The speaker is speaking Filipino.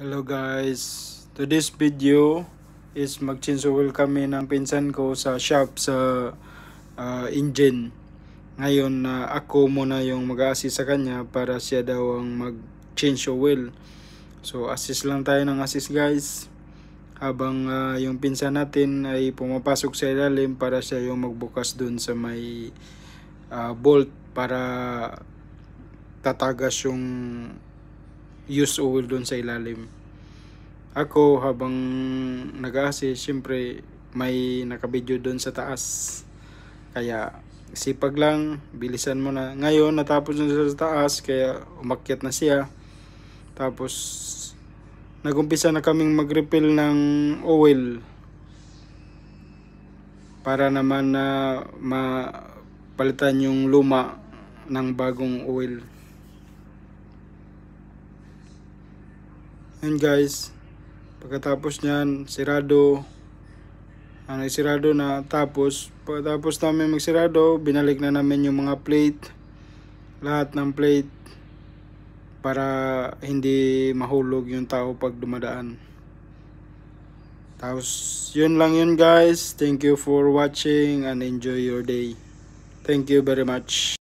Hello guys, today's video is mag-change oil kami ng pinsan ko sa shop sa engine. Ngayon ako muna yung mag-assist sa kanya para siya daw ang mag-change oil. So assist lang tayo ng assist guys, habang yung pinsan natin ay pumapasok sa ilalim para siya yung magbukas dun sa may bolt para tatagas yung use oil dun sa ilalim. Ako habang nag-assist, syempre may nakabidyo dun sa taas, kaya sipag lang, bilisan mo na. Ngayon natapos na sa taas, kaya umakyat na siya. Tapos nagumpisa na kaming mag-refill ng oil para naman na mapalitan yung luma ng bagong oil. And guys, pagkatapos nyan, sirado na. Pagkatapos namin magsirado, binalik na namin yung mga plate, lahat ng plate, para hindi mahulog yung tao pag dumadaan. Tapos yun lang yun guys. Thank you for watching and enjoy your day. Thank you very much.